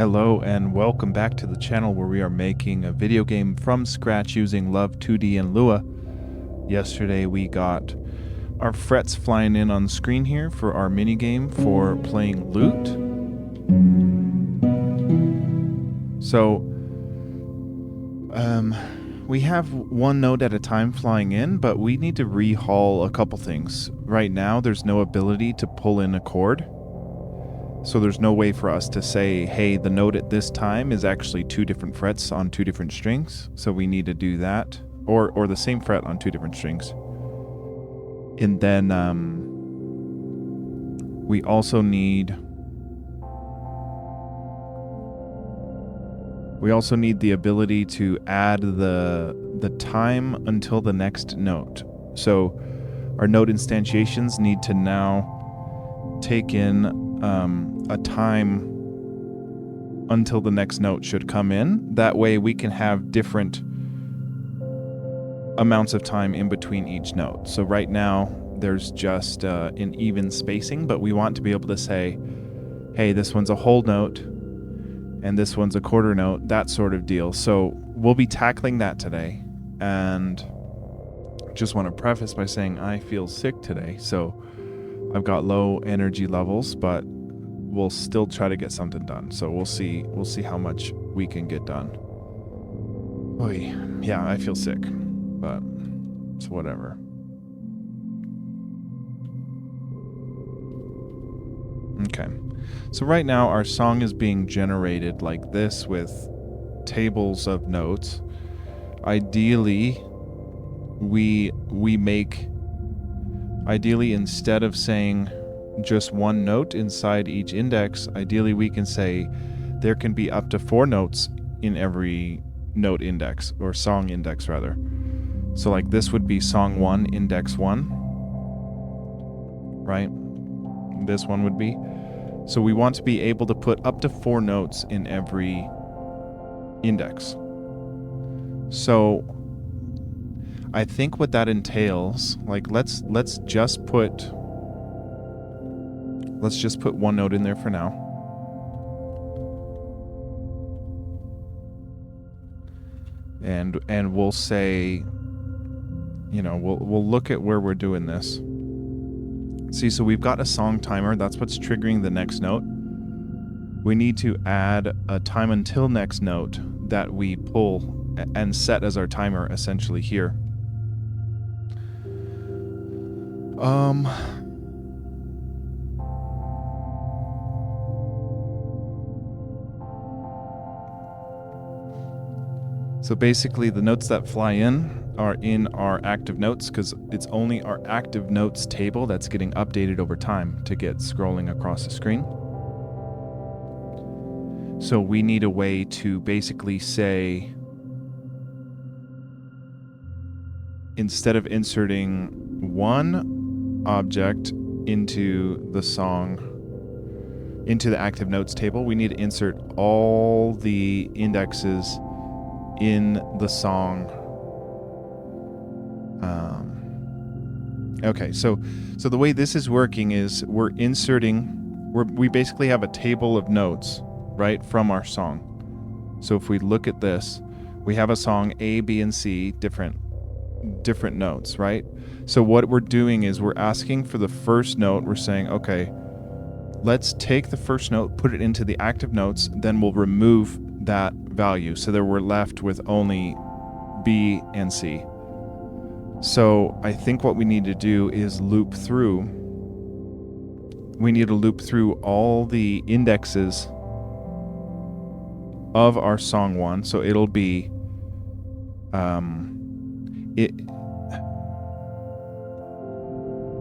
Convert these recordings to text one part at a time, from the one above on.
Hello and welcome back to the channel where we are making a video game from scratch using Love2d and Lua. Yesterday we got our frets flying in on the screen here for our mini game for playing lute. So we have one note at a time flying in, but we need to rehaul a couple things. Right now there's no ability to pull in a chord. So there's no way for us to say, hey, the note at this time is actually two different frets on two different strings. So we need to do that, or the same fret on two different strings. And then we also need the ability to add the time until the next note. So our note instantiations need to now take in a time until the next note should come in. That way we can have different amounts of time in between each note. So right now there's just an even spacing, but we want to be able to say, hey, this one's a whole note and this one's a quarter note, that sort of deal. So we'll be tackling that today. And just want to preface by saying I feel sick today. So I've got low energy levels, but we'll still try to get something done. So we'll see how much we can get done. Oy, yeah, I feel sick, but it's whatever. Okay. So right now our song is being generated like this with tables of notes. Ideally, Ideally, instead of saying just one note inside each index, ideally we can say there can be up to 4 notes in every note index, or song index rather. So like this would be song 1, index 1, right? This one would be. So we want to be able to put up to 4 notes in every index. So I think what that entails, like let's just put one note in there for now. And we'll say, you know, we'll look at where we're doing this. See, so we've got a song timer, that's what's triggering the next note. We need to add a time until next note that we pull and set as our timer essentially here. So basically the notes that fly in are in our active notes, because it's only our active notes table that's getting updated over time to get scrolling across the screen. So we need a way to basically say, instead of inserting one object into the song, into the active notes table, we need to insert all the indexes in the song. Okay, so the way this is working is we basically have a table of notes, right, from our song. So if we look at this, we have a song A, B, and C, different notes, right? So what we're doing is we're asking for the first note. We're saying, okay, let's take the first note, put it into the active notes, then we'll remove that value so that we're left with only B and C. So I think what we need to do is loop through. We need to loop through all the indexes of our song 1. So it'll be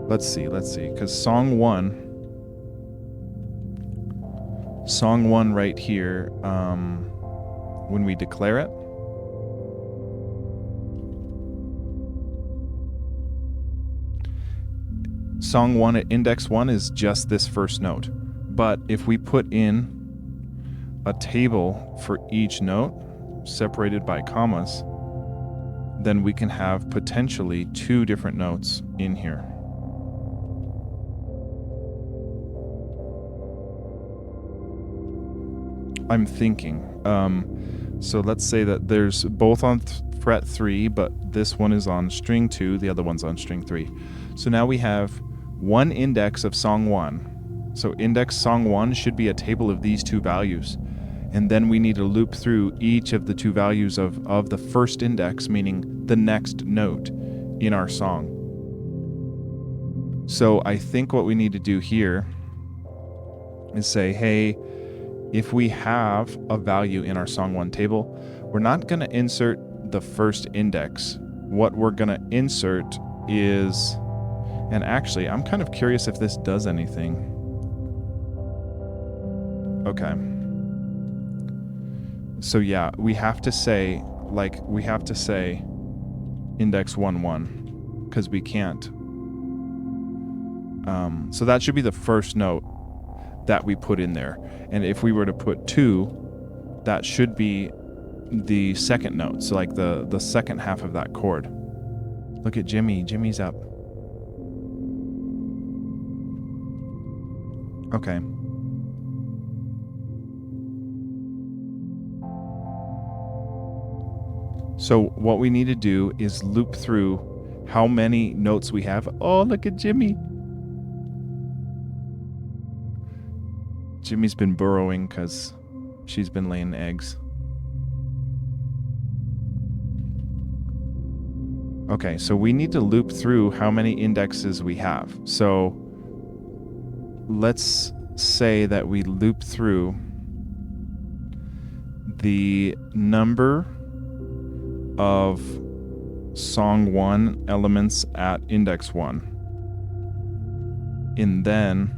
let's see, because song 1 right here, when we declare it, song 1 at index 1 is just this first note. But if we put in a table for each note separated by commas, then we can have potentially 2 different notes in here. I'm thinking. So let's say that there's both on fret 3, but this one is on string 2, the other one's on string 3. So now we have one index of song 1. So index song 1 should be a table of these two values. And then we need to loop through each of the two values of the first index, meaning the next note in our song. So I think what we need to do here is say, hey, if we have a value in our song 1 table, we're not going to insert the first index. What we're going to insert is, and actually, I'm kind of curious if this does anything. Okay. So yeah, we have to say index 1 1 because we can't. So that should be the first note that we put in there. And if we were to put 2, that should be the second note. So like the second half of that chord. Look at Jimmy. Jimmy's up. Okay. So what we need to do is loop through how many notes we have. Oh, look at Jimmy. Jimmy's been burrowing because she's been laying eggs. Okay, so we need to loop through how many indexes we have. So let's say that we loop through the number of song 1 elements at index 1. And then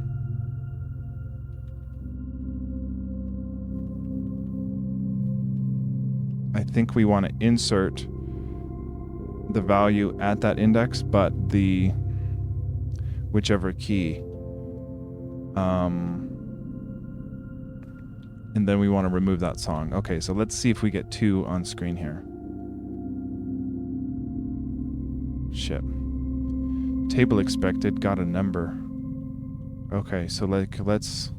I think we want to insert the value at that index, but the whichever key. And then we want to remove that song. Okay, so let's see if we get 2 on screen here. Shit. Table expected, got a number. Okay, so let's...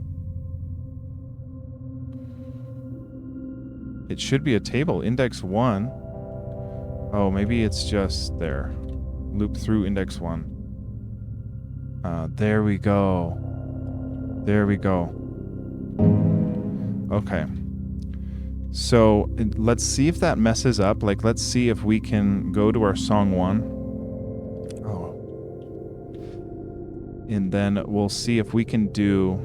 It should be a table, index 1. Oh, maybe it's just there. Loop through index 1. There we go. There we go. Okay. So let's see if that messes up. Like, let's see if we can go to our song 1. Oh. And then we'll see if we can do...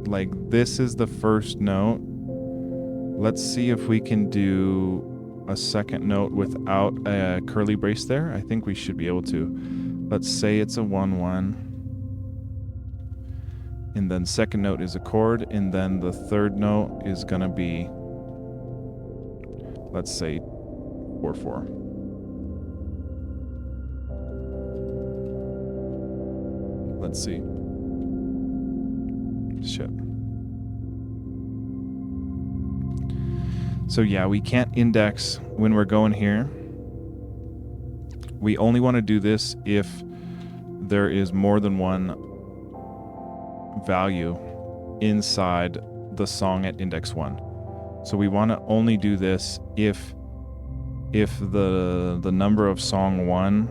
like, this is the first note. Let's see if we can do a second note without a curly brace there. I think we should be able to. Let's say it's a 1-1. And then second note is a chord. And then the third note is going to be, let's say, 4-4. Let's see. Shit. So yeah, we can't index when we're going here. We only want to do this if there is more than one value inside the song at index 1. So we want to only do this if the number of song 1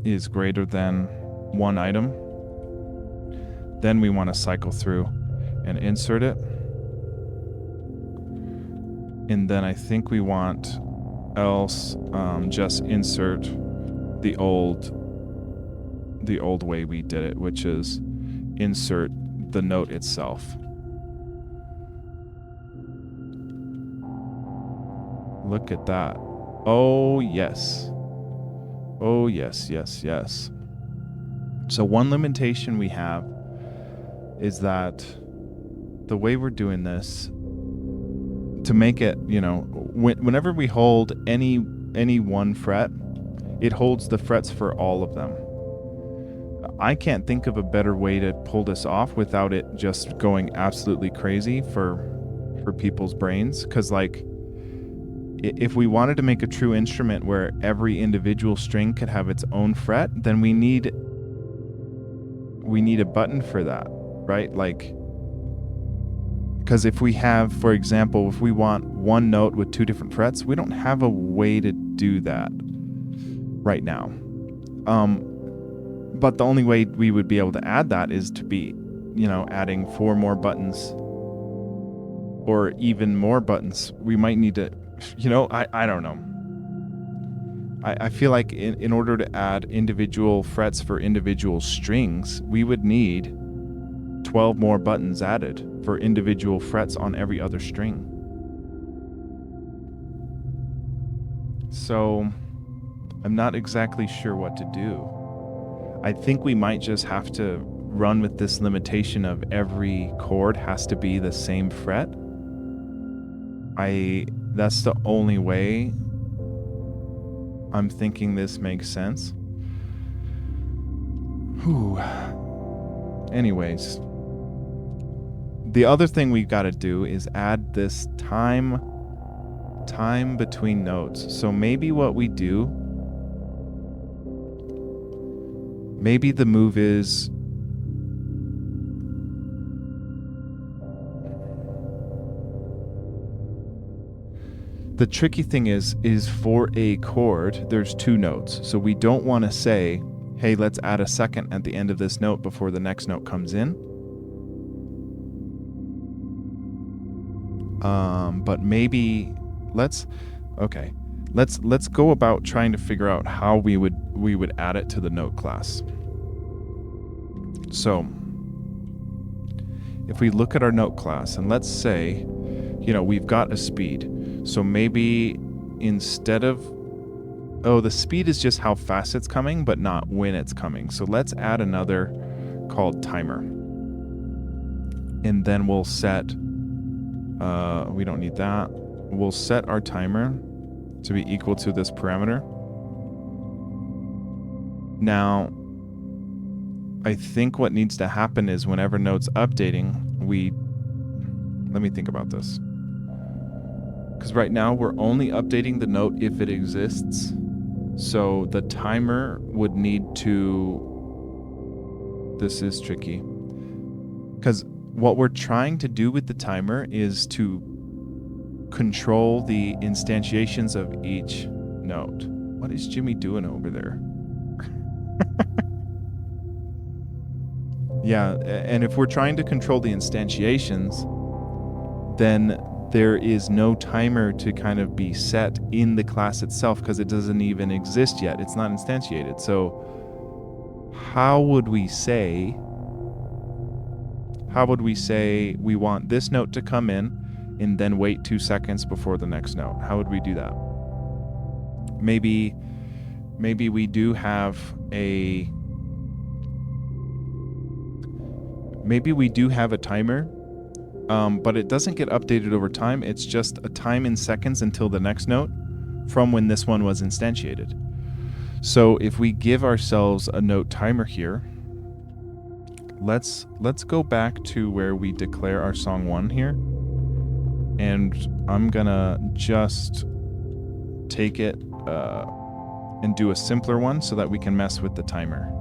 is greater than one item. Then we want to cycle through and insert it. And then I think we want else just insert the old way we did it, which is insert the note itself. Look at that. Oh, yes. Oh, yes, yes, yes. So one limitation we have is that the way we're doing this, to make it, you know, whenever we hold any one fret, it holds the frets for all of them. I can't think of a better way to pull this off without it just going absolutely crazy for people's brains. Because, like, if we wanted to make a true instrument where every individual string could have its own fret, then we need we need a button for that, right? Like, because if we have, for example, if we want one note with 2 different frets, we don't have a way to do that right now. But the only way we would be able to add that is to be, adding 4 more buttons or even more buttons. We might need to, I don't know. I feel like in order to add individual frets for individual strings, we would need 12 more buttons added for individual frets on every other string. So I'm not exactly sure what to do. I think we might just have to run with this limitation of every chord has to be the same fret. That's the only way I'm thinking this makes sense. Whew. Anyways, the other thing we've got to do is add this time between notes. So maybe what we do, maybe the move is the tricky thing is for a chord, there's 2 notes. So we don't want to say, hey, let's add a second at the end of this note before the next note comes in. But maybe let's go about trying to figure out how we would add it to the note class. So if we look at our note class and let's say, we've got a speed. So maybe instead of, the speed is just how fast it's coming, but not when it's coming. So let's add another called timer. And then we'll set, we don't need that. We'll set our timer to be equal to this parameter. Now, I think what needs to happen is whenever note's updating, let me think about this. Because right now we're only updating the note if it exists. So the timer would need to, this is tricky. Because what we're trying to do with the timer is to control the instantiations of each note. What is Jimmy doing over there? Yeah, and if we're trying to control the instantiations, then there is no timer to kind of be set in the class itself because it doesn't even exist yet. It's not instantiated. So how would we say we want this note to come in and then wait 2 seconds before the next note? How would we do that? Maybe we do have a timer, but it doesn't get updated over time. It's just a time in seconds until the next note from when this one was instantiated. So if we give ourselves a note timer here, let's go back to where we declare our song 1 here. And I'm gonna just take it and do a simpler one so that we can mess with the timer.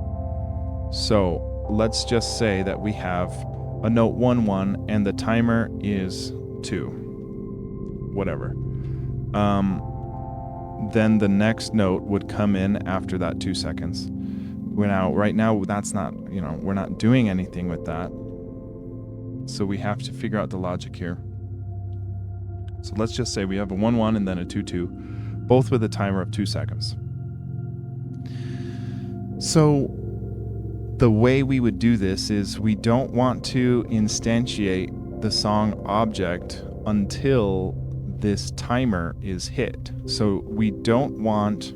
So let's just say that we have a note 1-1 and the timer is 2. Whatever. Then the next note would come in after that 2 seconds. Right now, that's not, we're not doing anything with that. So we have to figure out the logic here. So let's just say we have a 1-1 and then a 2-2, both with a timer of 2 seconds. So the way we would do this is we don't want to instantiate the song object until this timer is hit. So we don't want,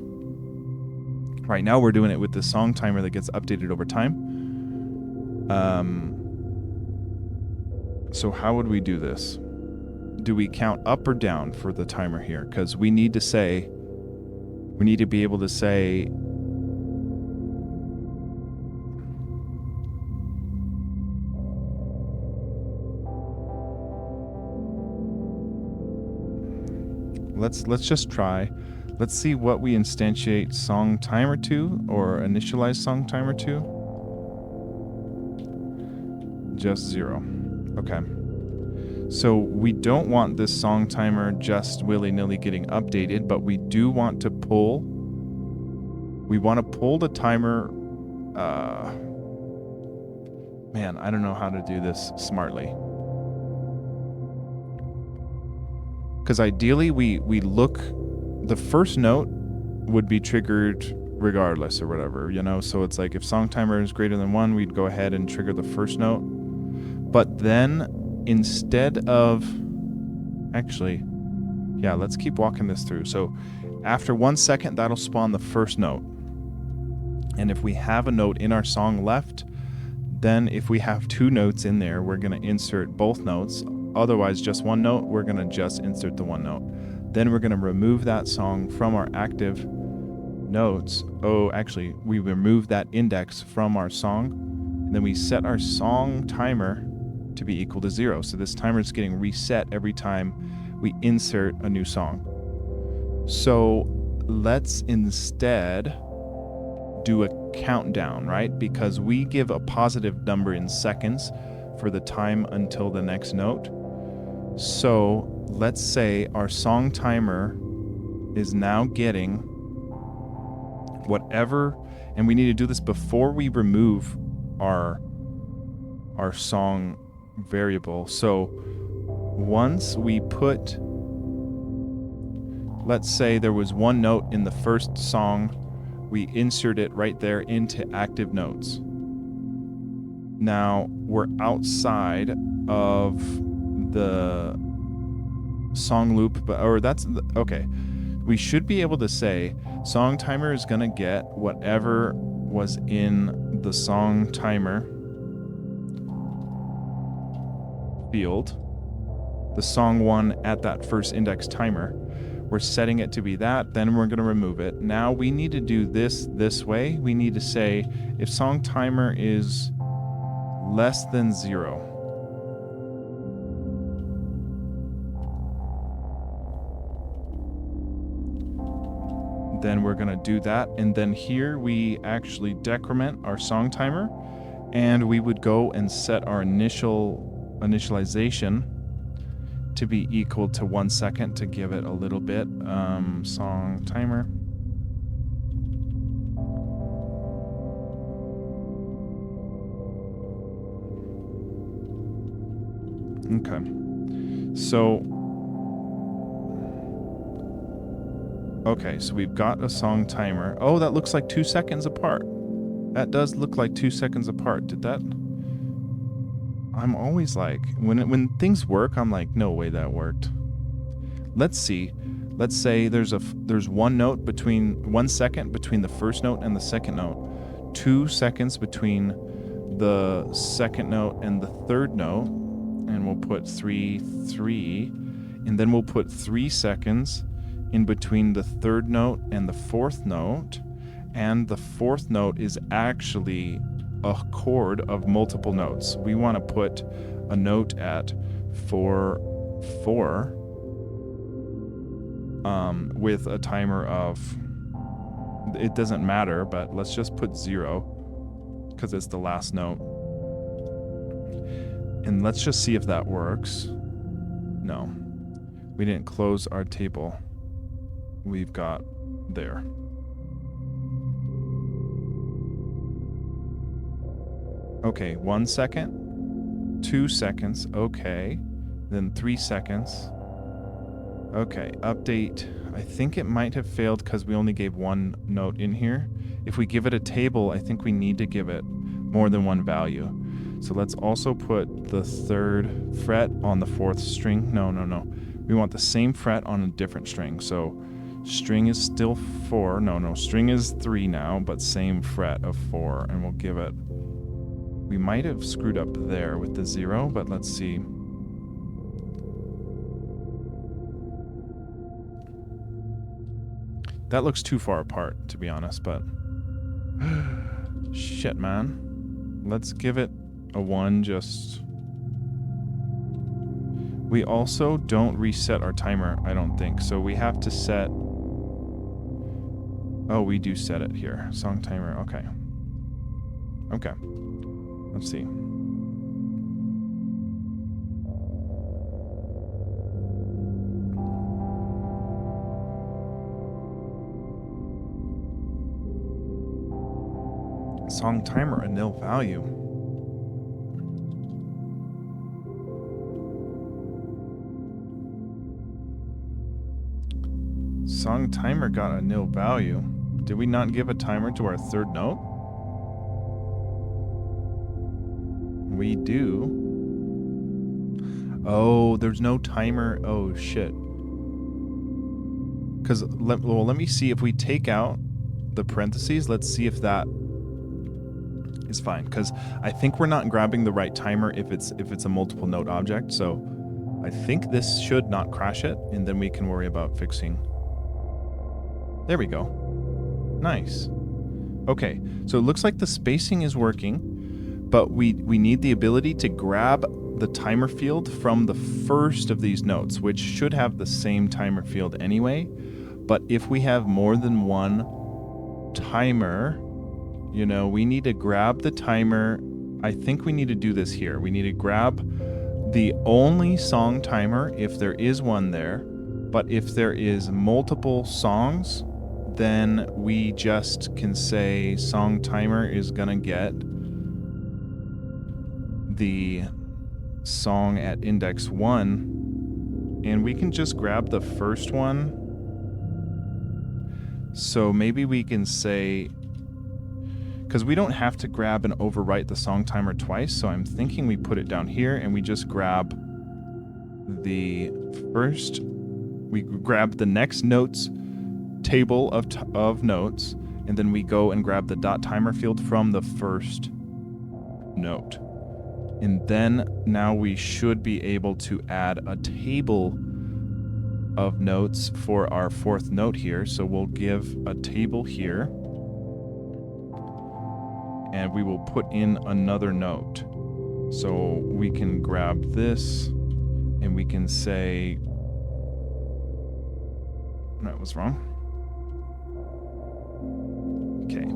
right now we're doing it with the song timer that gets updated over time. So how would we do this? Do we count up or down for the timer here? Because we need to be able to say, let's just try. Let's see what we instantiate song timer to or initialize song timer to. Just 0. Okay. So we don't want this song timer just willy-nilly getting updated, but we do want to pull. We want to pull the timer. Man, I don't know how to do this smartly. Because ideally, we look. The first note would be triggered regardless or whatever, you know? So it's like if song timer is greater than 1, we'd go ahead and trigger the first note. But then instead of, actually, yeah, let's keep walking this through. So after 1 second, that'll spawn the first note. And if we have a note in our song left, then if we have 2 notes in there, we're going to insert both notes. Otherwise, just 1 note, we're going to just insert the 1 note. Then we're going to remove that song from our active notes. Oh, actually, we remove that index from our song. And then we set our song timer to be equal to 0. So this timer is getting reset every time we insert a new song. So let's instead do a countdown, right? Because we give a positive number in seconds for the time until the next note. So let's say our song timer is now getting whatever, and we need to do this before we remove our song variable. So once we put, let's say there was 1 note in the first song, we insert it right there into active notes. Now we're outside of the song loop, but okay. We should be able to say song timer is gonna get whatever was in the song timer field, the song 1 at that first index timer. We're setting it to be that, then we're gonna remove it. Now we need to do this way. We need to say if song timer is less than 0, then we're gonna do that. And then here we actually decrement our song timer, and we would go and set our initialization to be equal to 1 second to give it a little bit. Song timer. Okay. So we've got a song timer. Oh, that looks like 2 seconds apart. That does look like 2 seconds apart. Did that? I'm always like, when things work, I'm like, no way that worked. Let's see. Let's say there's 1 note between 1 second between the first note and the second note, 2 seconds between the second note and the third note, and we'll put 3, and then we'll put 3 seconds in between the third note and the fourth note, and the fourth note is actually a chord of multiple notes. We want to put a note at 4 with a timer of, it doesn't matter, but let's just put 0 because it's the last note. And let's just see if that works. No, we didn't close our table. We've got there. Okay, 1 second, 2 seconds, okay, then 3 seconds. Okay, update. I think it might have failed because we only gave 1 note in here. If we give it a table, I think we need to give it more than 1 value. So let's also put the 3rd fret on the 4th string. No. We want the same fret on a different string. So string is still 4. No, string is 3 now, but same fret of 4, and we'll give it. We might have screwed up there with the 0, but let's see. That looks too far apart, to be honest, but shit, man. Let's give it a 1 just. We also don't reset our timer, I don't think. So we have to set. Oh, we do set it here. Song timer, okay. Okay. Let's see. Song timer a nil value. Song timer got a nil value. Did we not give a timer to our third note? We do. Oh, there's no timer. Oh, shit. Because, let me see if we take out the parentheses. Let's see if that is fine. Because I think we're not grabbing the right timer if it's a multiple note object. So I think this should not crash it. And then we can worry about fixing. There we go. Nice. Okay, so it looks like the spacing is working, but we need the ability to grab the timer field from the first of these notes, which should have the same timer field anyway. But if we have more than one timer, you know, we need to grab the timer. I think we need to do this here. We need to grab the only song timer if there is one there, but if there is multiple songs, then we just can say song timer is gonna get the song at index 1, and we can just grab the first one. So maybe we can say, because we don't have to grab and overwrite the song timer twice, so I'm thinking we put it down here and we just grab the first, we grab the next notes table of notes, and then we go and grab the dot timer field from the first note. And then now we should be able to add a table of notes for our fourth note here. So we'll give a table here, and we will put in another note. So we can grab this, and we can say, that was wrong. Okay,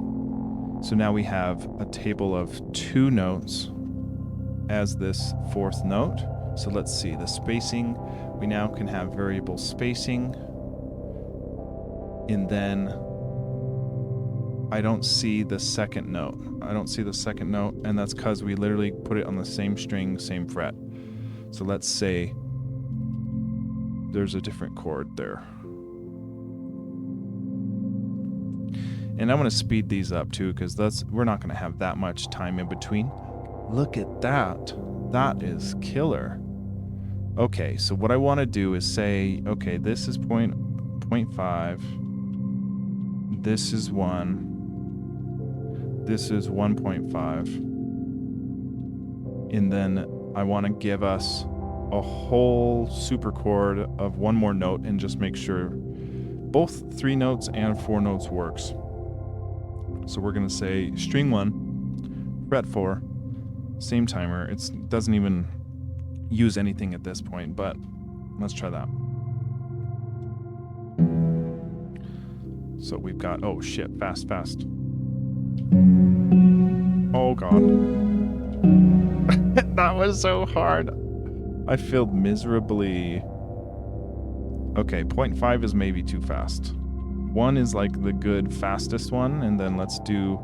so now we have a table of 2 notes as this fourth note. So let's see, the spacing, we now can have variable spacing. And then I don't see the second note. And that's because we literally put it on the same string, same fret. So let's say there's a different chord there. And I'm going to speed these up too, because we're not going to have that much time in between. Look at that. That is killer. Okay, so what I want to do is say, okay, this is 0.5. This is 1. This is 1.5. And then I want to give us a whole super chord of one more note and just make sure both 3 notes and 4 notes works. So we're going to say string 1, fret 4, same timer. It doesn't even use anything at this point, but let's try that. So we've got, oh shit, fast. Oh god. That was so hard. I failed miserably. Okay, 0.5 is maybe too fast. 1 is like the good fastest one, and then let's do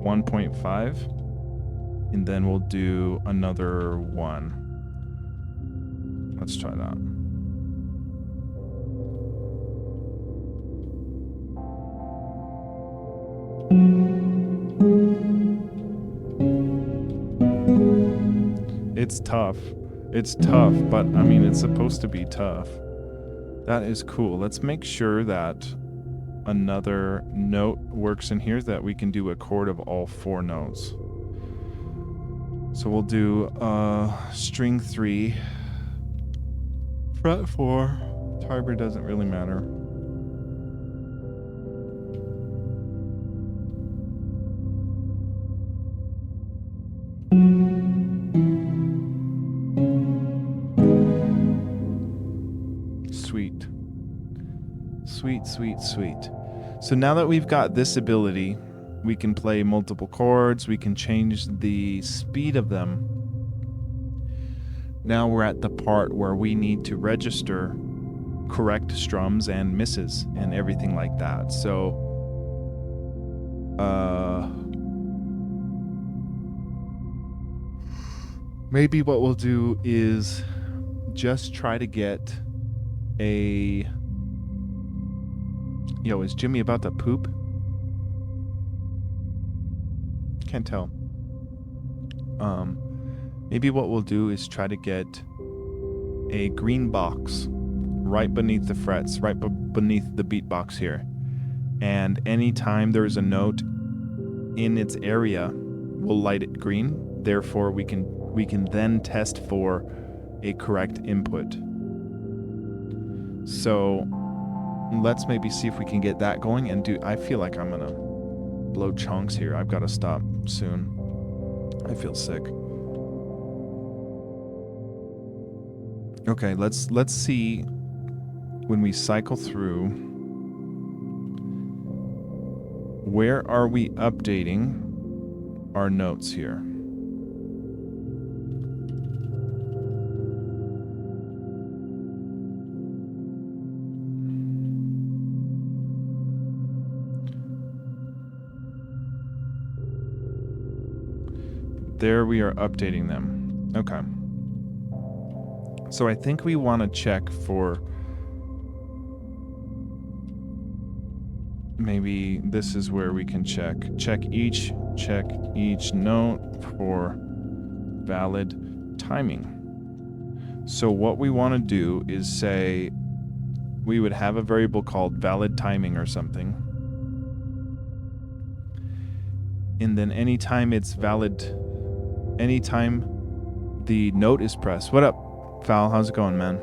1.5, and then we'll do another 1. Let's try that. It's tough. It's tough, but I mean, it's supposed to be tough. That is cool. Let's make sure that another note works in here, that we can do a chord of all 4 notes. So we'll do string 3, fret 4. Timer doesn't really matter. Sweet. So now that we've got this ability, we can play multiple chords, we can change the speed of them. Now we're at the part where we need to register correct strums and misses and everything like that. So Maybe what we'll do is just try to get a... Yo, is Jimmy about to poop? Can't tell. Maybe what we'll do is try to get a green box right beneath the frets, right beneath the beat box here. And anytime there's a note in its area, we'll light it green. Therefore, we can then test for a correct input. So let's maybe see if we can get that going and do... I feel like I'm gonna blow chunks here. I've got to stop soon. I feel sick. Okay, let's see when we cycle through, where are we updating our notes here? There we are updating them. Okay. So I think we want to check for... Maybe this is where we can check each note for valid timing. So what we want to do is say we would have a variable called valid timing or something. And then anytime it's valid, anytime the note is pressed. What up, Val? How's it going, man?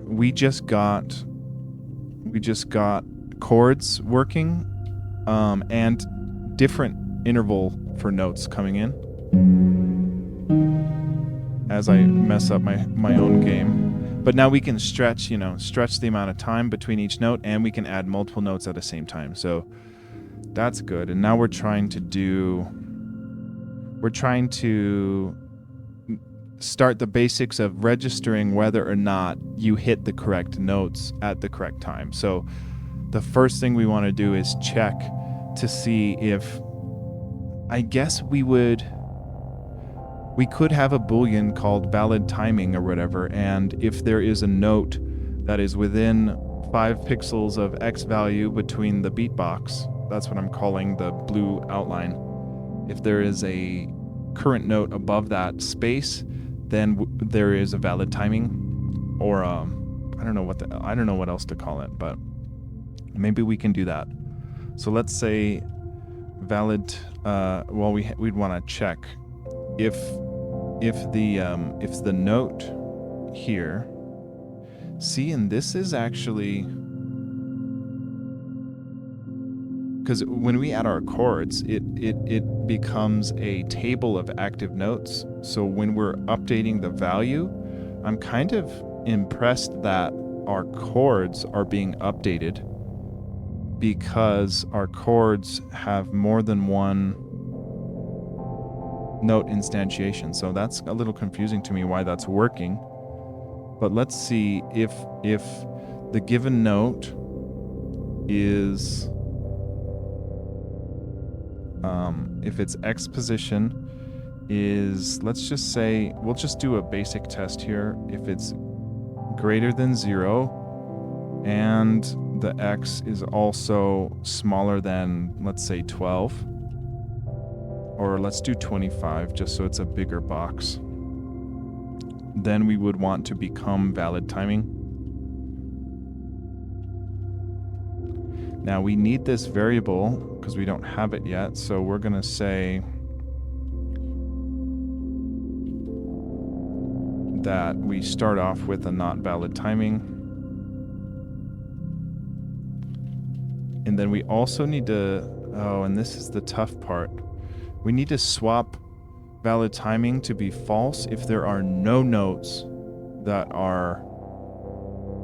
We just got chords working, and different interval for notes coming in as I mess up my own game. But now we can stretch the amount of time between each note, and we can add multiple notes at the same time. So that's good. And now we're trying to start the basics of registering whether or not you hit the correct notes at the correct time. So the first thing we want to do is check to see if, I guess we could have a boolean called valid timing or whatever, and if there is a note that is within 5 pixels of X value between the beatbox, that's what I'm calling the blue outline. If there is a current note above that space, then there is a valid timing, or I don't know what else to call it, but maybe we can do that. So let's say valid. We'd want to check if the note here. See, and this is actually, because when we add our chords, it becomes a table of active notes. So when we're updating the value, I'm kind of impressed that our chords are being updated, because our chords have more than one note instantiation. So that's a little confusing to me why that's working. But let's see if the given note is... if its X position is, let's just say, we'll just do a basic test here. If it's greater than 0 and the X is also smaller than, let's say, 12, or let's do 25 just so it's a bigger box, then we would want to become valid timing. Now we need this variable because we don't have it yet, so we're going to say that we start off with a not valid timing. And then we also need to, and this is the tough part, we need to swap valid timing to be false if there are no notes that are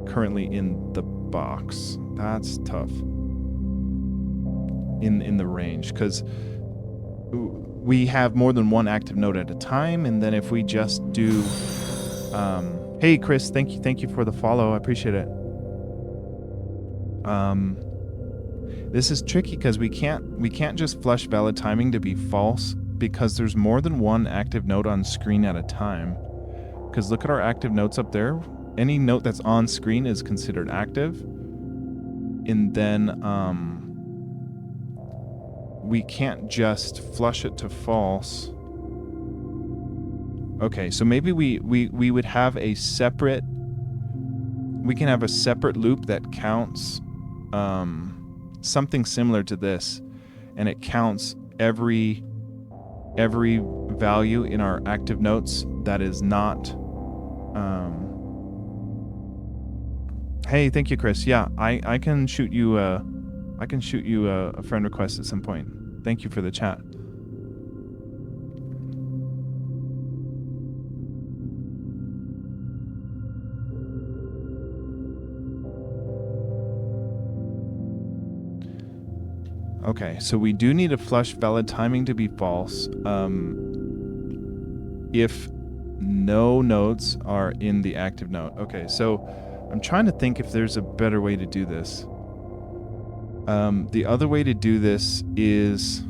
currently in the box. That's tough. In the range, because we have more than one active note at a time, and then if we just do hey Chris, thank you for the follow, I appreciate it. This is tricky because we can't just flush valid timing to be false because there's more than one active note on screen at a time. Because look at our active notes up there. Any note that's on screen is considered active. And then we can't just flush it to false. Okay, so maybe we would have a separate... We can have a separate loop that counts something similar to this. And it counts every value in our active notes that is not... Hey, thank you, Chris. Yeah, I can shoot you a friend request at some point. Thank you for the chat. Okay, so we do need to flush valid timing to be false. If no notes are in the active note. Okay, so I'm trying to think if there's a better way to do this. The other way to do this is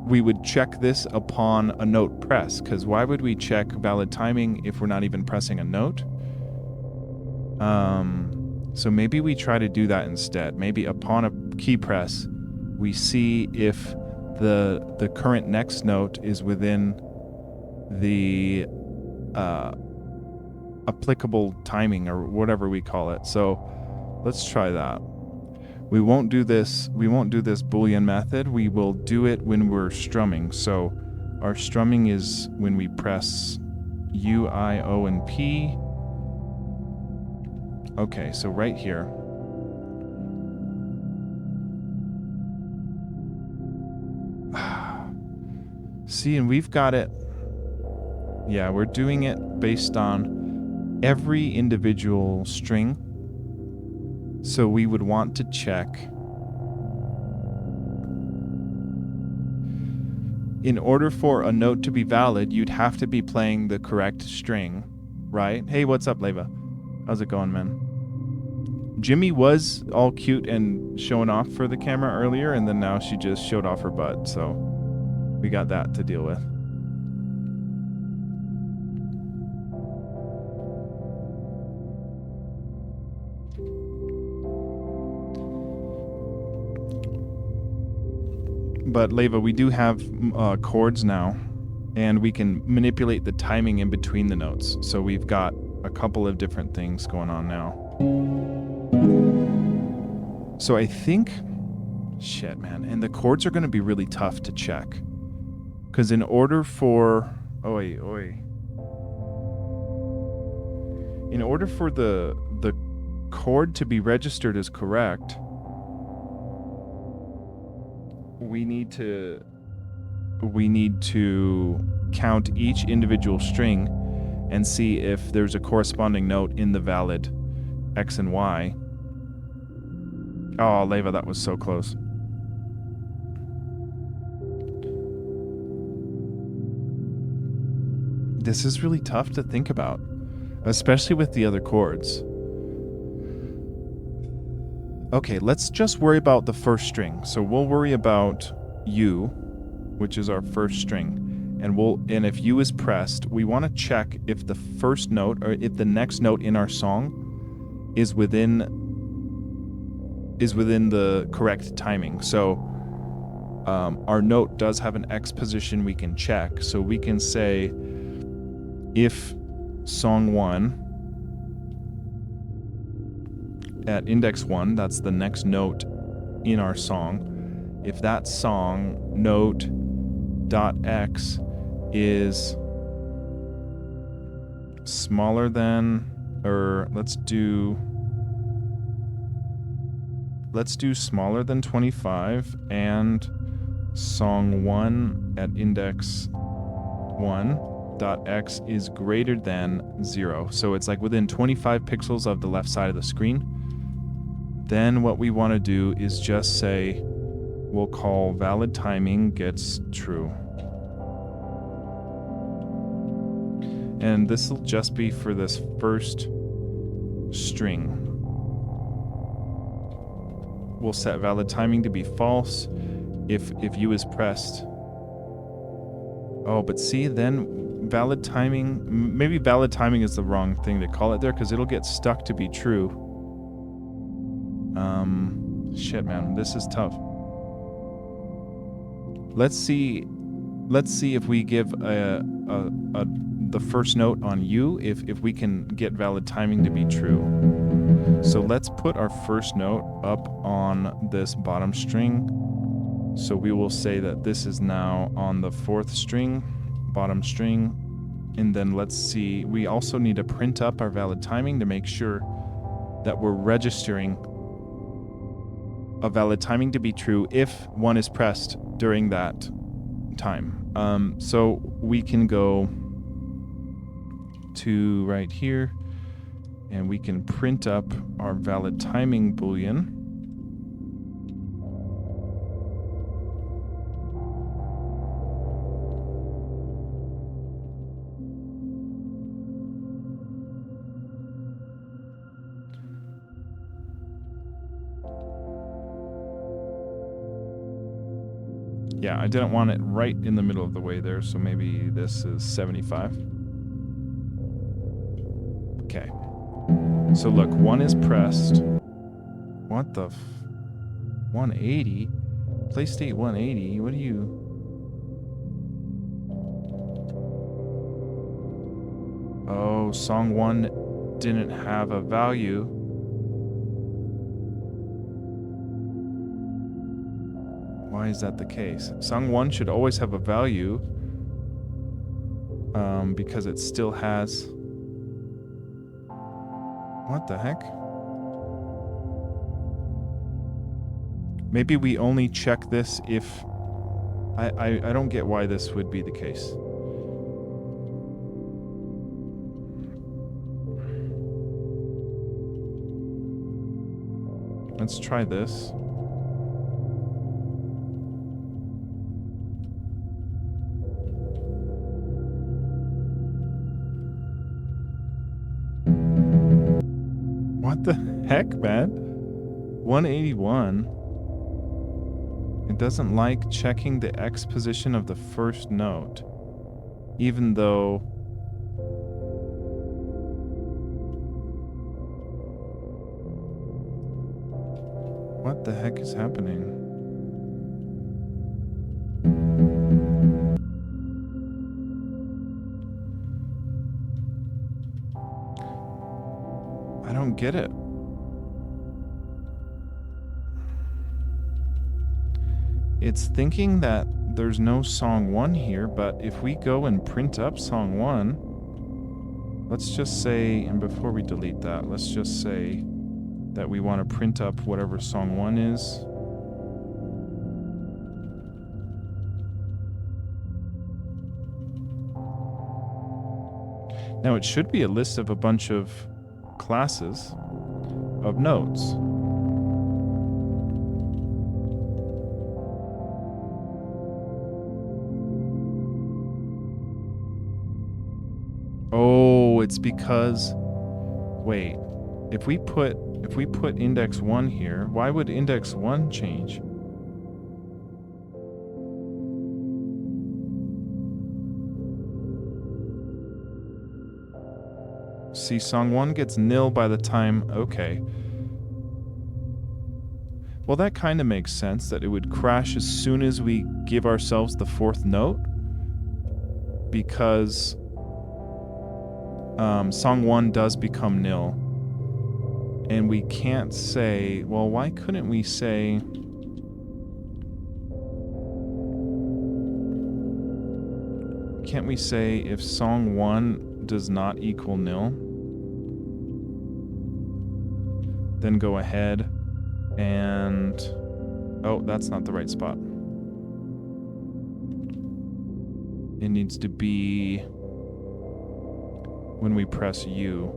we would check this upon a note press, because why would we check valid timing if we're not even pressing a note? So maybe we try to do that instead. Maybe upon a key press, we see if the current next note is within the applicable timing or whatever we call it. So let's try that. We won't do this Boolean method. We will do it when we're strumming. So our strumming is when we press U, I, O, and P. Okay, so right here. See, and we've got it. Yeah, we're doing it based on every individual string. So we would want to check. In order for a note to be valid, you'd have to be playing the correct string, right? Hey, what's up, Leva? How's it going, man? Jimmy was all cute and showing off for the camera earlier, and then now she just showed off her butt, so we got that to deal with. But Leva, we do have chords now, and we can manipulate the timing in between the notes. So we've got a couple of different things going on now. So I think, shit, man, and the chords are going to be really tough to check. Because in order for, in order for the chord to be registered as correct, we need to count each individual string and see if there's a corresponding note in the valid X and Y. Oh, Leva, that was so close. This is really tough to think about, especially with the other chords. Okay, let's just worry about the first string. So we'll worry about U, which is our first string. And if U is pressed, we want to check if the first note or if the next note in our song is within the correct timing. So our note does have an X position we can check. So we can say if song 1 at index 1, that's the next note in our song. If that song note dot X is smaller than, or let's do smaller than 25, and song 1 at index 1 dot X is greater than 0. So it's like within 25 pixels of the left side of the screen. Then what we want to do is just say, we'll call valid timing gets true. And this will just be for this first string. We'll set valid timing to be false if U is pressed. Oh, but see, then valid timing, maybe valid timing is the wrong thing to call it there because it'll get stuck to be true. Shit, man, this is tough. Let's see if we give the first note on U, if we can get valid timing to be true. So let's put our first note up on this bottom string. So we will say that this is now on the 4th string, bottom string. And then let's see, we also need to print up our valid timing to make sure that we're registering a valid timing to be true if 1 is pressed during that time. So we can go to right here and we can print up our valid timing boolean. Yeah, I didn't want it right in the middle of the way there, so maybe this is 75. Okay. So look, 1 is pressed. What the 180? Play state 180? What do you... Oh, song 1 didn't have a value. Why is that the case? Song 1 should always have a value because it still has... What the heck? Maybe we only check this if... I don't get why this would be the case. Let's try this. What the heck, man? 181. It doesn't like checking the X position of the first note, even though... What the heck is happening? I don't get it. It's thinking that there's no song 1 here, but if we go and print up song 1, let's just say, and before we delete that, let's just say that we want to print up whatever song 1 is. Now it should be a list of a bunch of classes of notes. Oh, it's because... Wait, if we put index 1 here, why would index 1 change? See, song 1 gets nil by the time... Okay. Well, that kind of makes sense, that it would crash as soon as we give ourselves the 4th note. Because... song 1 does become nil. And we can't say... Well, why couldn't we say... Can't we say if song 1 does not equal nil, then go ahead and... Oh, that's not the right spot. It needs to be when we press U.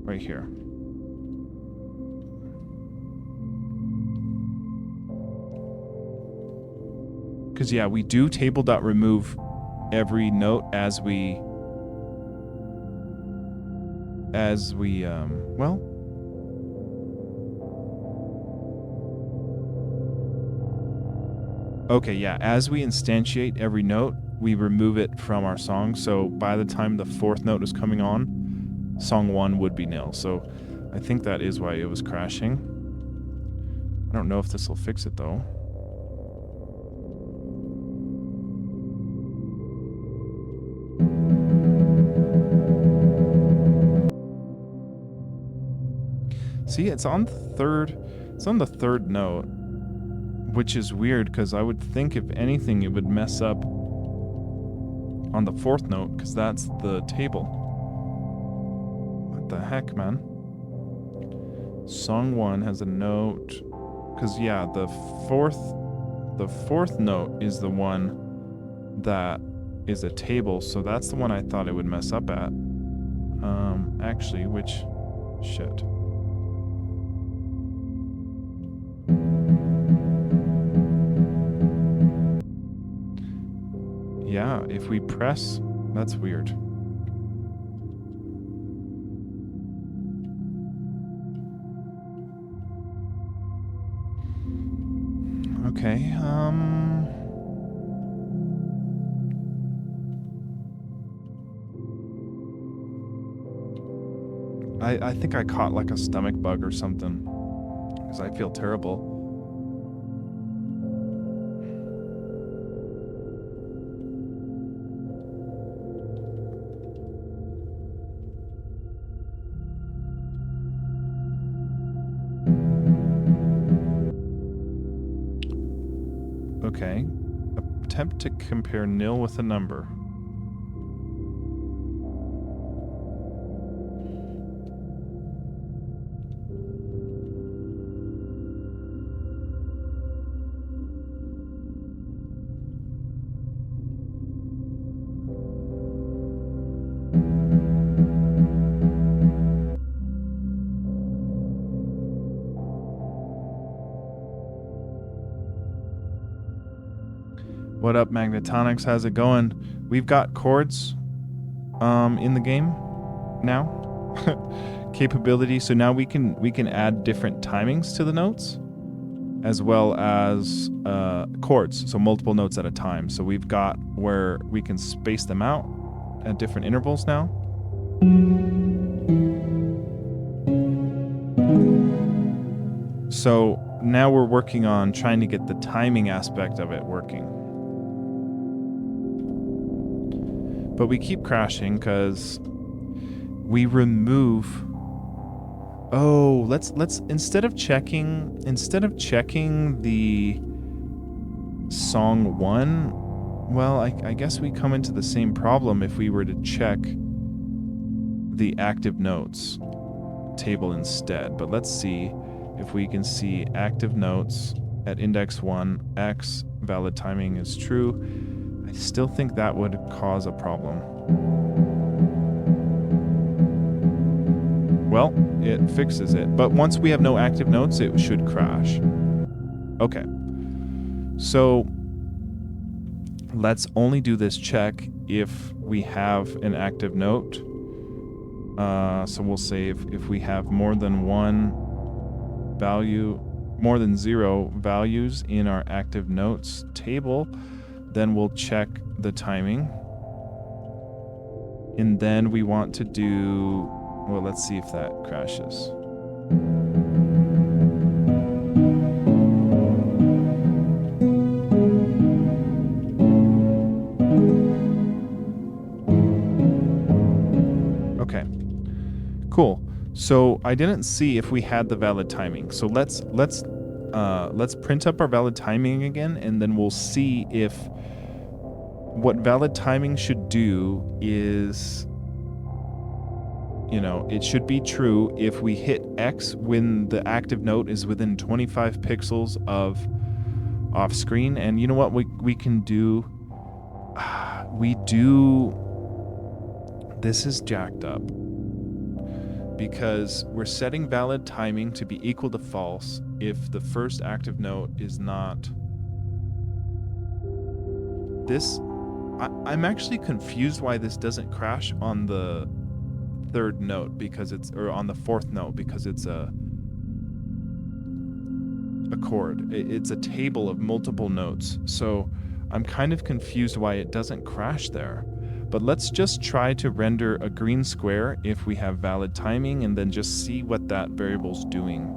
Right here. Because, yeah, we do table.remove every note as we... well... Okay, yeah, as we instantiate every note, we remove it from our song. So by the time the fourth note is coming on, song 1 would be nil. So I think that is why it was crashing. I don't know if this will fix it though. See, it's on the third note, which is weird because I would think if anything it would mess up on the fourth note because that's the table. What the heck, man? Song 1 has a note because yeah, the fourth note is the one that is a table, so that's the one I thought it would mess up at. Actually, which shit. Yeah, if we press, that's weird. Okay, I think I caught like a stomach bug or something because I feel terrible. Okay, attempt to compare nil with a number. What up, Magnetonics? How's it going? We've got chords in the game now. Capability. So now we can add different timings to the notes as well as chords, so multiple notes at a time. So we've got where we can space them out at different intervals now. So now we're working on trying to get the timing aspect of it working. But we keep crashing because we remove. Oh, let's instead of checking the song 1, well, I guess we come into the same problem if we were to check the active notes table instead. But let's see if we can see active notes at index 1, X, valid timing is true. I still think that would cause a problem. Well, it fixes it. But once we have no active notes, it should crash. Okay. So let's only do this check if we have an active note. So we'll say if we have more than 0 values in our active notes table, then we'll check the timing. And then we want to do, well, let's see if that crashes. Okay, cool. So I didn't see if we had the valid timing. So let's print up our valid timing again, and then we'll see if what valid timing should do is, it should be true if we hit X when the active note is within 25 pixels of off screen. And you know what we can do? This is jacked up because we're setting valid timing to be equal to false if the first active note is not this. I'm actually confused why this doesn't crash on the third note or on the fourth note because it's a a chord. It's a table of multiple notes. So I'm kind of confused why it doesn't crash there. But let's just try to render a green square if we have valid timing, and then just see what that variable's doing.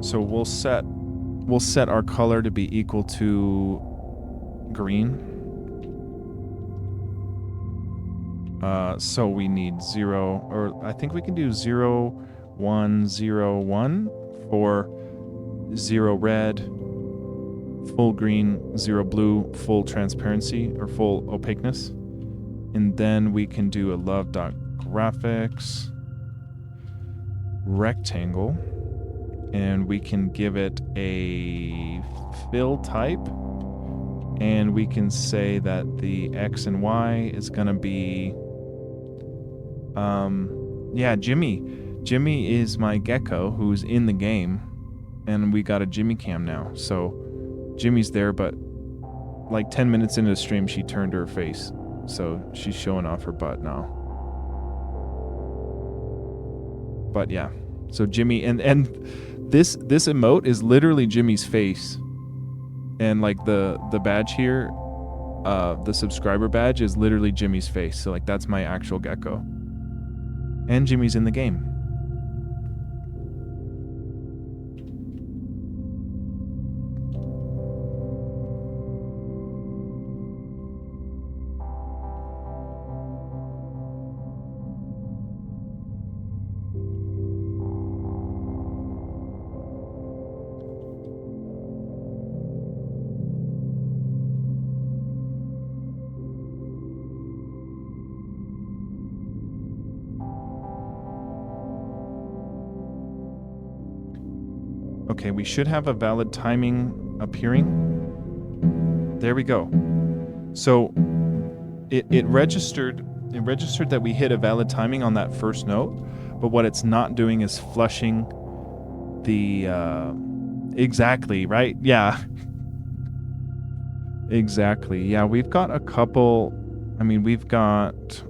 So we'll set our color to be equal to green. So we need 0, or I think we can do 0, 1, 0, 1 for 0 red, full green, 0 blue, full transparency or full opaqueness. And then we can do a love.graphics rectangle, and we can give it a fill type, and we can say that the X and Y is gonna be yeah, Jimmy is my gecko who's in the game, and we got a Jimmy cam now. So Jimmy's there, but like 10 minutes into the stream she turned her face, so she's showing off her butt now. But yeah, so Jimmy, and this emote is literally Jimmy's face, and like the badge here, the subscriber badge is literally Jimmy's face. So like that's my actual gecko, and Jimmy's in the game. Okay, we should have a valid timing appearing. There we go. So it registered that we hit a valid timing on that first note, but what it's not doing is flushing the exactly, right? Yeah. Exactly. Yeah, we've got a couple, I mean, we've got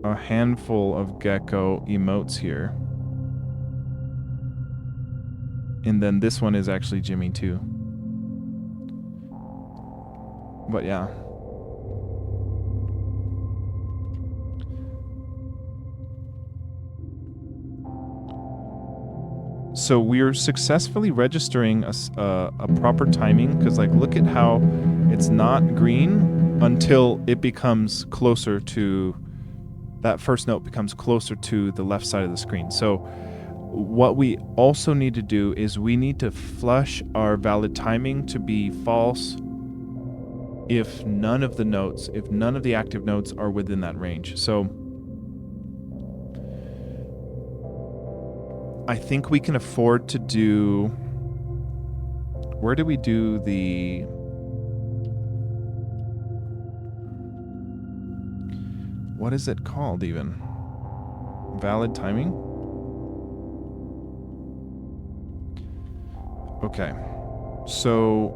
a handful of gecko emotes here. And then this one is actually Jimmy too. But yeah. So we're successfully registering a proper timing, because like look at how it's not green until it becomes closer to, that first note becomes closer to the left side of the screen. So what we also need to do is we need to flush our valid timing to be false if none of the active notes are within that range. So I think we can afford to do, where do we do the, what is it called even? Valid timing? Okay, so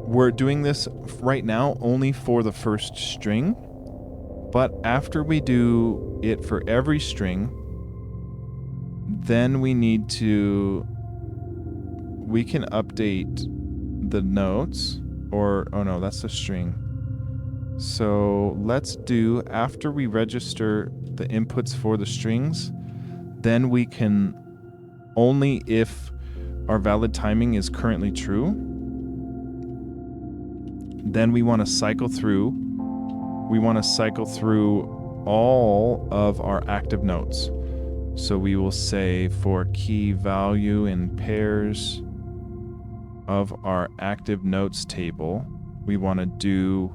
we're doing this right now only for the first string, but after we do it for every string, then we can update the notes, or, oh no, that's a string. So let's do, after we register the inputs for the strings, then we can, only if our valid timing is currently true, then we want to cycle through all of our active notes. So we will say for key value in pairs of our active notes table, we want to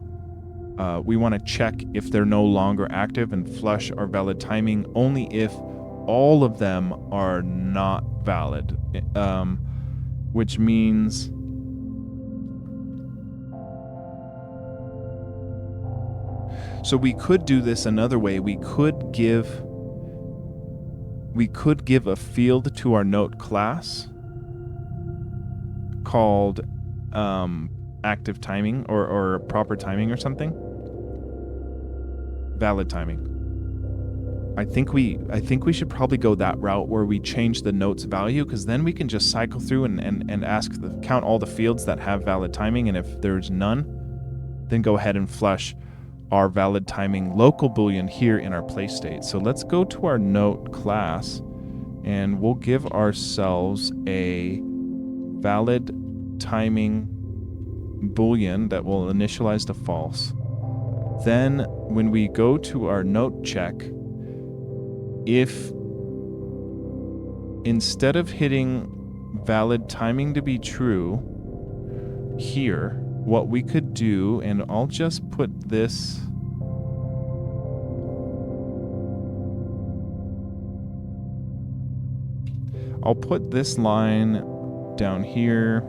check if they're no longer active and flush our valid timing only if all of them are not valid, which means so we could do this another way. We could give a field to our note class called active timing or proper timing or something. Valid timing. I think we should probably go that route where we change the note's value, because then we can just cycle through and count all the fields that have valid timing, and if there's none, then go ahead and flush our valid timing local boolean here in our play state. So let's go to our note class, and we'll give ourselves a valid timing boolean that will initialize to false. Then when we go to our note check, if instead of hitting valid timing to be true here, what we could do, and I'll just put this line down here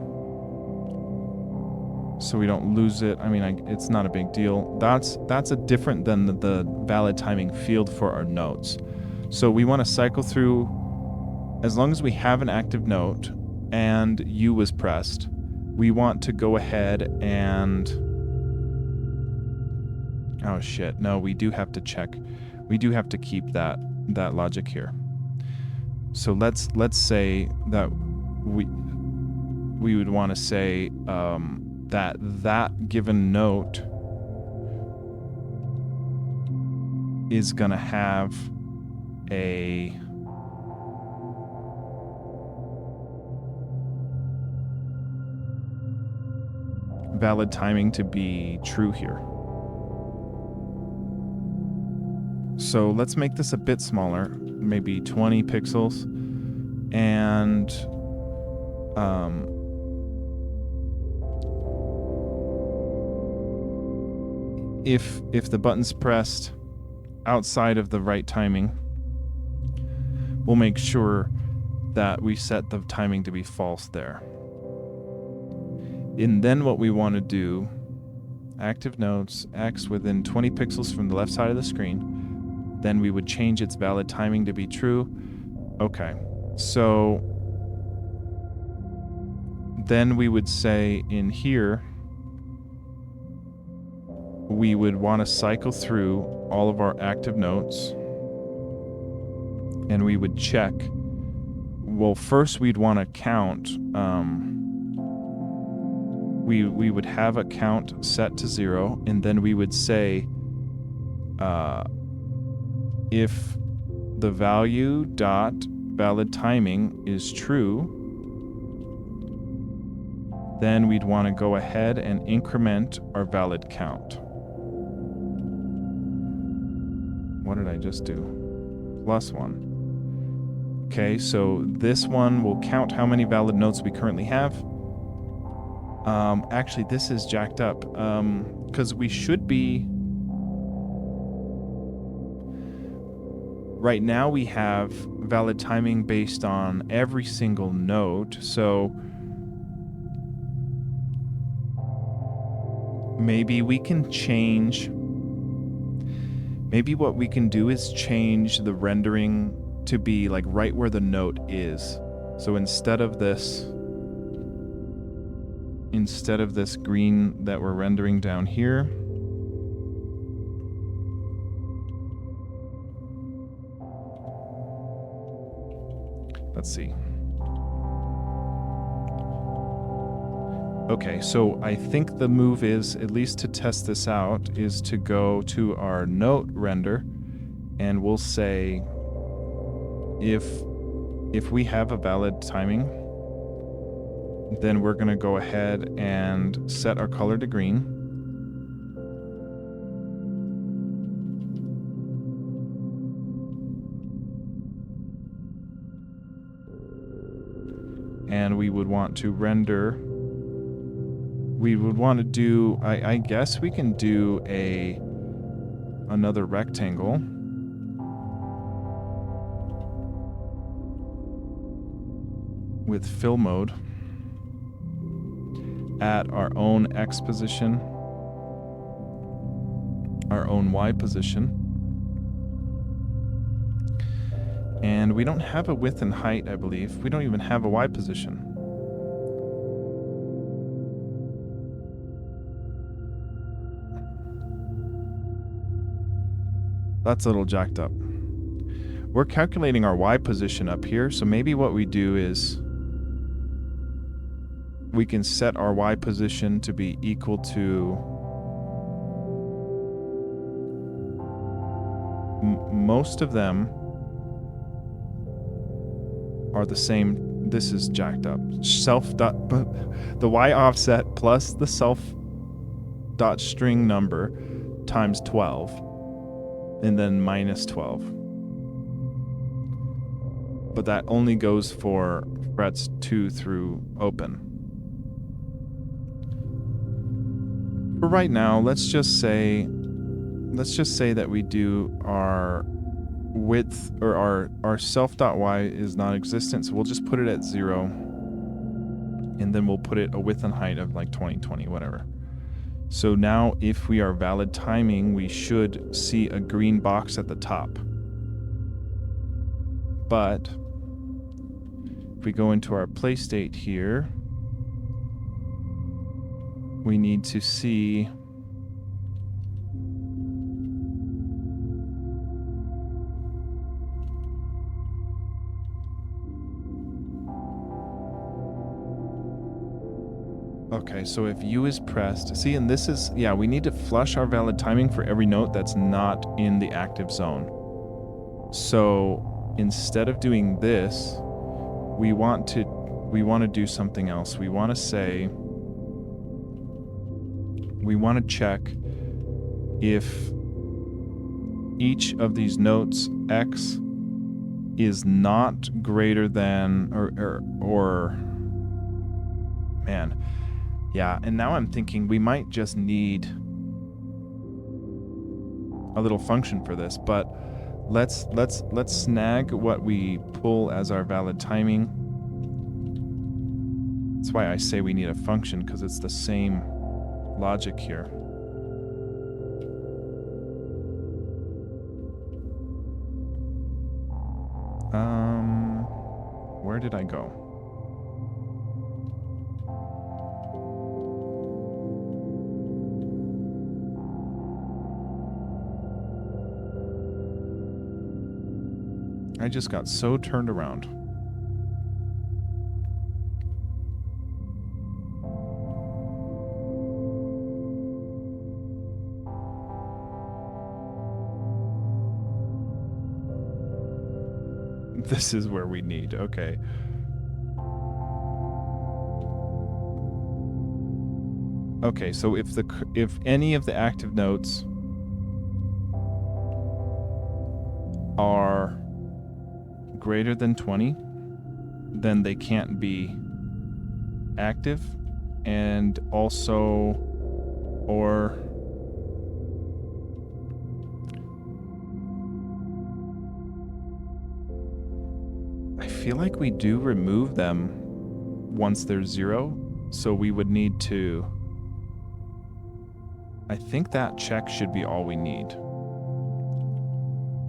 so we don't lose it. I mean, it's not a big deal. That's a different than the valid timing field for our notes. So we want to cycle through, as long as we have an active note and U was pressed, we want to go ahead and, oh shit, no, we do have to check. We do have to keep that logic here. So let's say that we would want to say that given note is going to have a valid timing to be true here. So let's make this a bit smaller, maybe 20 pixels, and if the button's pressed outside of the right timing, we'll make sure that we set the timing to be false there. And then what we want to do, active notes, X within 20 pixels from the left side of the screen, then we would change its valid timing to be true. Okay, so then we would say in here, we would want to cycle through all of our active notes, and we would check. Well, first we'd want to count. We would have a count set to 0, and then we would say if the value dot valid timing is true, then we'd want to go ahead and increment our valid count. What did I just do? +1. Okay, so this one will count how many valid notes we currently have. Actually, this is jacked up, because we should be... Right now we have valid timing based on every single note, so maybe we can change... Maybe what we can do is change the rendering to be like right where the note is. So instead of this green that we're rendering down here, let's see. Okay, so I think the move is, at least to test this out, is to go to our note render, and we'll say if we have a valid timing, then we're going to go ahead and set our color to green. And we would want to render... We would want to do, I guess we can do another rectangle with fill mode at our own X position, our own Y position. And we don't have a width and height, I believe. We don't even have a Y position. That's a little jacked up. we're calculating our Y position up here. So maybe what we do is we can set our Y position to be equal to most of them are the same. This is jacked up. Self dot, the Y offset plus the self dot string number times 12 and then minus 12. But that only goes for frets 2 through open. For right now, let's just say that we do our width, or our self.y is non-existent, so we'll just put it at 0, and then we'll put it a width and height of like 20, whatever. So now if we are valid timing, we should see a green box at the top. But if we go into our play state here, we need to see okay, so if U is pressed, see, and this is, yeah, we need to flush our valid timing for every note that's not in the active zone. So instead of doing this, we want to do something else. We want to say, we want to check if each of these notes X is not greater than, or man. Yeah, and now I'm thinking we might just need a little function for this, but let's snag what we pull as our valid timing. That's why I say we need a function, because it's the same logic here. Where did I go? I just got so turned around. This is where we need, okay. Okay, so if any of the active notes are greater than 20, then they can't be active, and also, or I feel like we do remove them once they're 0, so we would need to, I think that check should be all we need.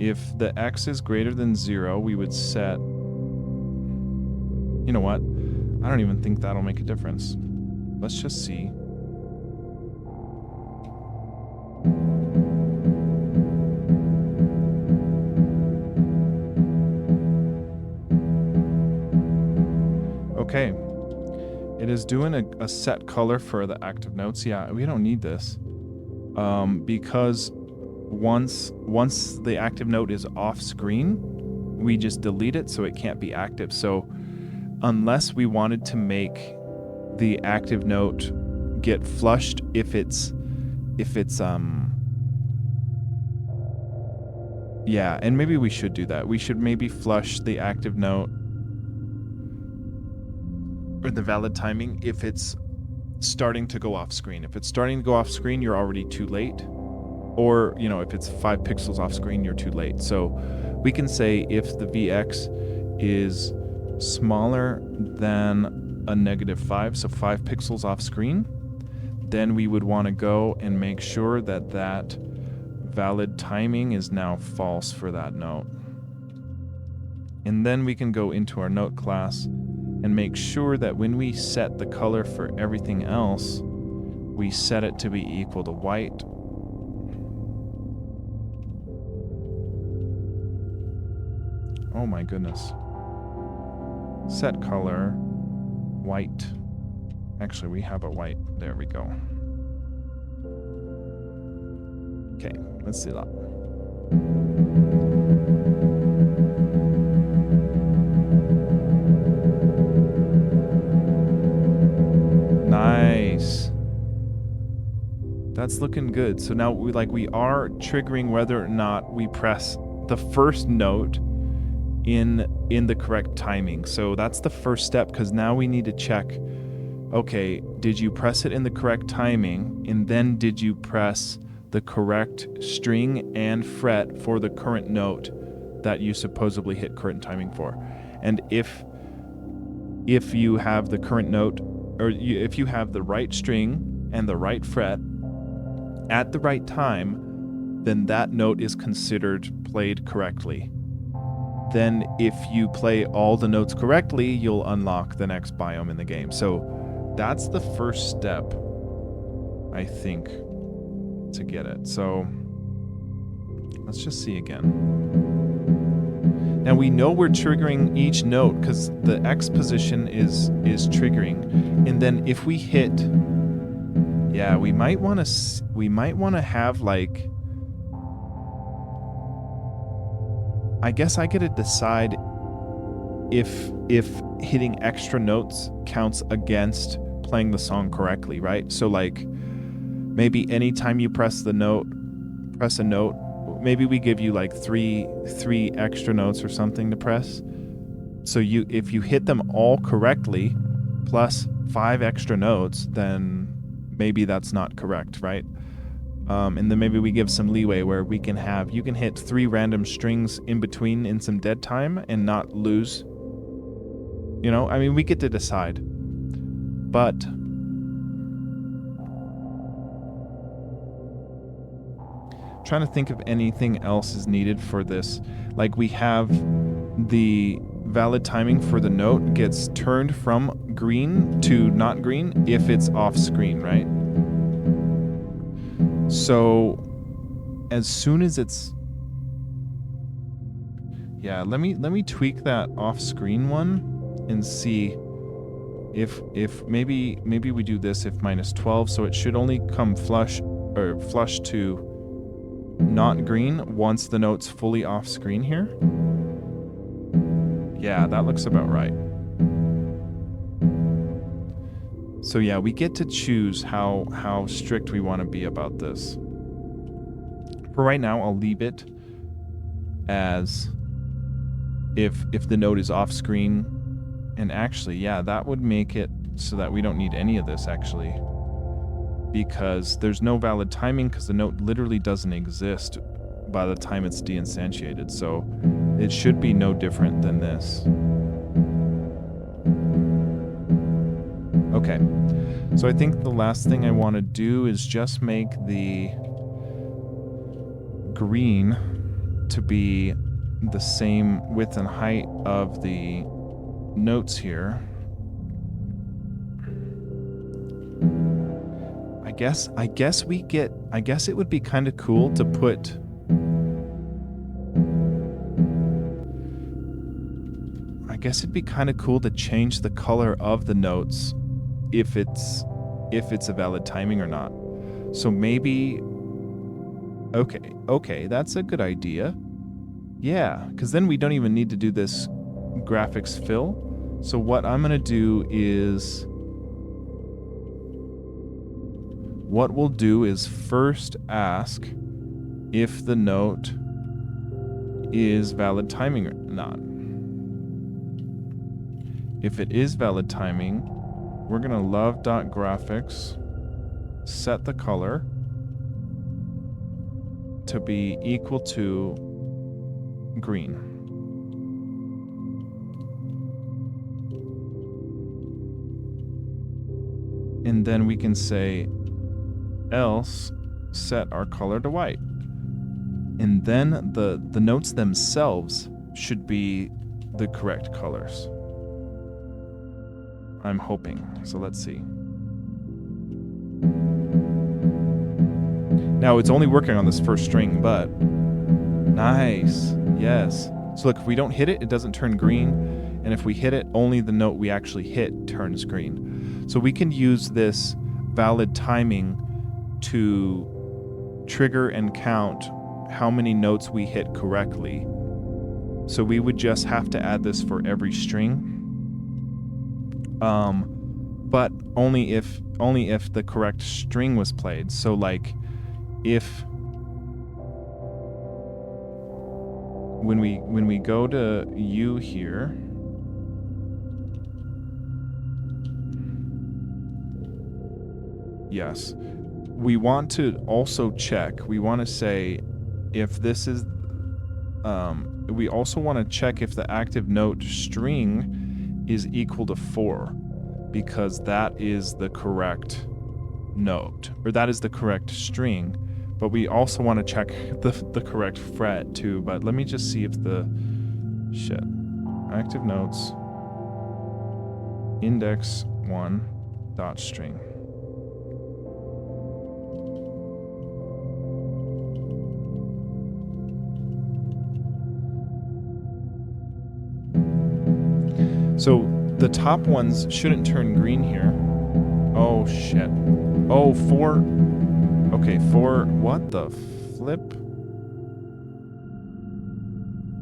If the X is greater than 0, we would set, you know what? I don't even think that'll make a difference. Let's just see. Okay. It is doing a set color for the active notes. Yeah, we don't need this. Because once the active note is off screen, we just delete it so it can't be active. So unless we wanted to make the active note get flushed if it's yeah, and maybe we should do that. We should maybe flush the active note or the valid timing if it's starting to go off screen. If it's starting to go off screen, you're already too late. Or, you know, if it's 5 pixels off screen, you're too late. So we can say if the VX is smaller than a -5, so 5 pixels off screen, then we would want to go and make sure that that valid timing is now false for that note. And then we can go into our note class and make sure that when we set the color for everything else, we set it to be equal to white. Oh my goodness. Set color, white. Actually, we have a white. There we go. Okay, let's see that. Nice. That's looking good. So now we are triggering whether or not we press the first note in the correct timing. So that's the first step, because now we need to check, okay, did you press it in the correct timing, and then did you press the correct string and fret for the current note that you supposedly hit current timing for. And if you have the current note, or if you have the right string and the right fret at the right time, then that note is considered played correctly. Then if you play all the notes correctly, you'll unlock the next biome in the game. So that's the first step, I think, to get it. So let's just see again. Now we know we're triggering each note because the X position is triggering. And then if we hit, yeah, we might want to have like, I guess I get to decide if hitting extra notes counts against playing the song correctly, right? So like maybe anytime you press a note, maybe we give you like three extra notes or something to press. So if you hit them all correctly plus 5 extra notes, then maybe that's not correct, right? And then maybe we give some leeway where you can hit 3 random strings in between in some dead time and not lose. You know, I mean, we get to decide. But trying to think if anything else is needed for this. Like we have the valid timing for the note gets turned from green to not green if it's off screen, right? So as soon as it's, yeah, let me tweak that off screen one and see if maybe we do this if -12, so it should only come flush to not green once the note's fully off screen here. Yeah, that looks about right. So yeah, we get to choose how strict we want to be about this. For right now, I'll leave it as if the note is off screen. And actually, yeah, that would make it so that we don't need any of this actually, because there's no valid timing because the note literally doesn't exist by the time it's deinstantiated. So it should be no different than this. Okay, so I think the last thing I want to do is just make the green to be the same width and height of the notes here. I guess it would be kind of cool to put change the color of the notes if it's a valid timing or not. So maybe okay, that's a good idea. Yeah, because then we don't even need to do this graphics fill. So what I'm going to do is, what we'll do is first ask if the note is valid timing or not. If it is valid timing, we're going to love.graphics set the color to be equal to green. And then we can say else set our color to white. And then the notes themselves should be the correct colors. I'm hoping. So let's see. Now it's only working on this first string, but nice. Yes. So look, if we don't hit it, it doesn't turn green. And if we hit it, only the note we actually hit turns green. So we can use this valid timing to trigger and count how many notes we hit correctly. So we would just have to add this for every string. But only if the correct string was played. So like if when we go to U here, yes, we want to also check. We want to say if this is we also want to check if the active note string is equal to 4, because that is the correct note, or that is the correct string. But we also want to check the correct fret too. But let me just see if the active notes index 1 dot string. So the top ones shouldn't turn green here. Oh shit. Oh, 4. Okay, 4. What the flip?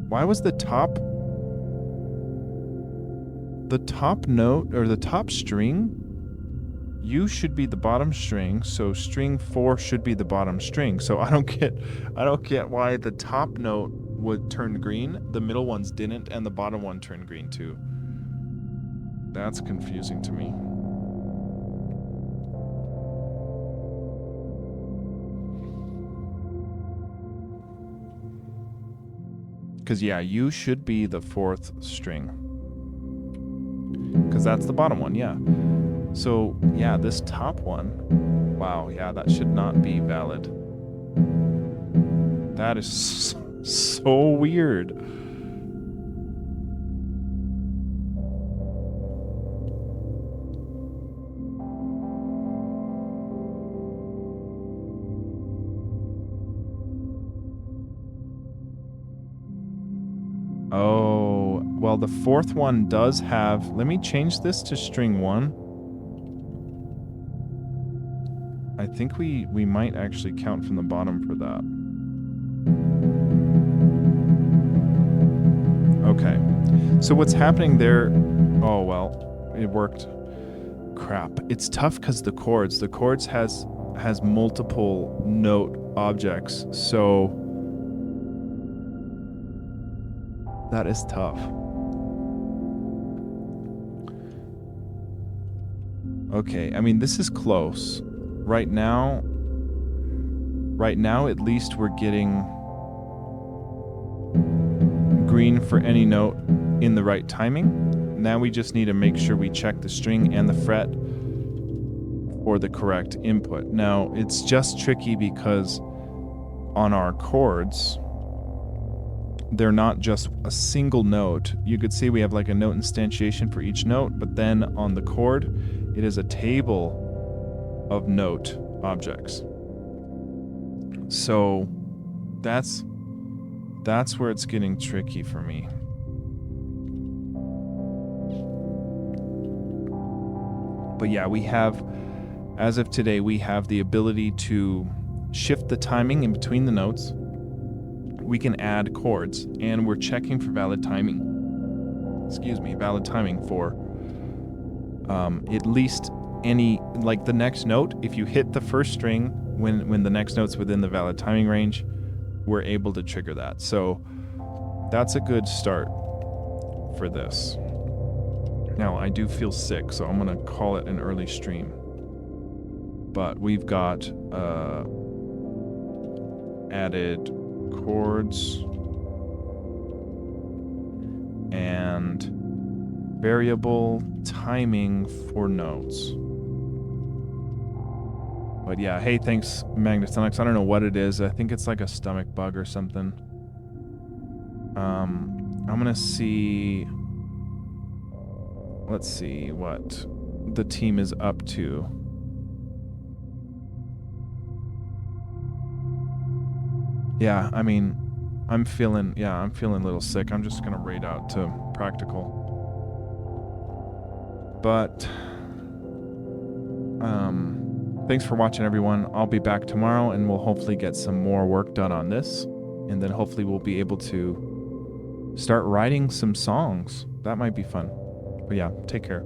Why was the top note, or the top string? U should be the bottom string, so string 4 should be the bottom string. So I don't get why the top note would turn green, the middle ones didn't, and the bottom one turned green too. That's confusing to me. Because yeah, U should be the 4th string. Because that's the bottom one, yeah. So yeah, this top one, wow, yeah, that should not be valid. That is so weird. Oh, well, the 4th one does have... Let me change this to string 1. I think we might actually count from the bottom for that. Okay. So what's happening there... Oh, well, it worked. Crap. It's tough because the chords has multiple note objects, so... That is tough. Okay, I mean, this is close. Right now, at least we're getting green for any note in the right timing. Now we just need to make sure we check the string and the fret for the correct input. Now, it's just tricky because on our chords, they're not just a single note. You could see we have like a note instantiation for each note, but then on the chord, it is a table of note objects. So that's where it's getting tricky for me. But yeah, we have, as of today, we have the ability to shift the timing in between the notes. We can add chords, and we're checking for valid timing. Valid timing for at least any, like the next note. If you hit the first string when the next note's within the valid timing range, we're able to trigger that. So that's a good start for this. Now, I do feel sick, so I'm gonna call it an early stream. But we've got added chords and variable timing for notes. But yeah, hey, thanks, Magnus. I don't know what it is. I think it's like a stomach bug or something. I'm gonna see... Let's see what the team is up to. Yeah, I mean, I'm feeling a little sick. I'm just gonna raid out to practical. But thanks for watching, everyone. I'll be back tomorrow, and we'll hopefully get some more work done on this, and then hopefully we'll be able to start writing some songs. That might be fun. But yeah, take care.